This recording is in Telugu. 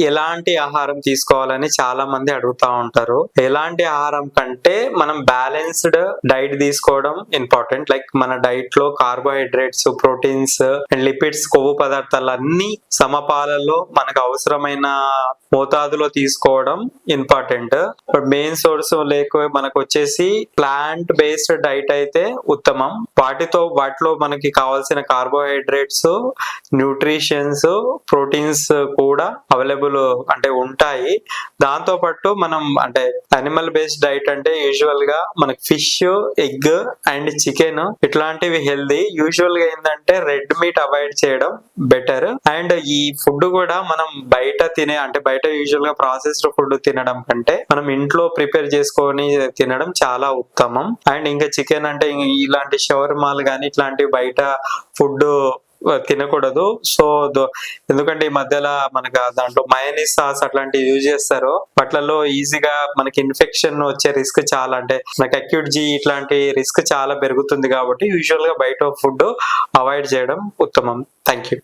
ఎలాంటి ఆహారం తీసుకోవాలని చాలా మంది అడుగుతా ఉంటారు. ఎలాంటి ఆహారం కంటే మనం బ్యాలెన్స్డ్ డైట్ తీసుకోవడం ఇంపార్టెంట్. లైక్ మన డైట్ లో కార్బోహైడ్రేట్స్, ప్రోటీన్స్ అండ్ లిపిడ్స్, కొవ్వు పదార్థాలు అన్ని సమపాలలో మనకు అవసరమైన మోతాదులో తీసుకోవడం ఇంపార్టెంట్. మెయిన్ సోర్స్ మనకు వచ్చేసి ప్లాంట్ బేస్డ్ డైట్ అయితే ఉత్తమం. వాటిలో మనకి కావాల్సిన కార్బోహైడ్రేట్స్, న్యూట్రిషన్స్, ప్రోటీన్స్ కూడా అవైలబుల్ అంటే ఉంటాయి. దాంతో పాటు మనం అంటే అనిమల్ బేస్డ్ డైట్ అంటే యూజువల్ గా మనకి ఫిష్, ఎగ్ అండ్ చికెన్ ఇట్లాంటివి హెల్దీ. యూజువల్ గా ఏంటంటే రెడ్ మీట్ అవాయిడ్ చేయడం బెటర్. అండ్ ఈ ఫుడ్ కూడా మనం బయట బయట యూజువల్ గా ప్రాసెస్డ్ ఫుడ్ తినడం కంటే మనం ఇంట్లో ప్రిపేర్ చేసుకొని తినడం చాలా ఉత్తమం. అండ్ ఇంకా చికెన్ అంటే ఇలాంటి షవర్మాలు కానీ ఇట్లాంటివి బయట ఫుడ్ తినకూడదు. సో ఎందుకంటే ఈ మధ్యలో మనకు దాంట్లో మయోనీస్ సాస్ అట్లాంటివి యూజ్ చేస్తారు. వాటిలలో ఈజీగా మనకి ఇన్ఫెక్షన్ వచ్చే రిస్క్ చాలా, అంటే మనకి అక్యూట్ ఇట్లాంటి రిస్క్ చాలా పెరుగుతుంది. కాబట్టి యూజువల్ గా బయట ఫుడ్ అవాయిడ్ చేయడం ఉత్తమం. Thank you.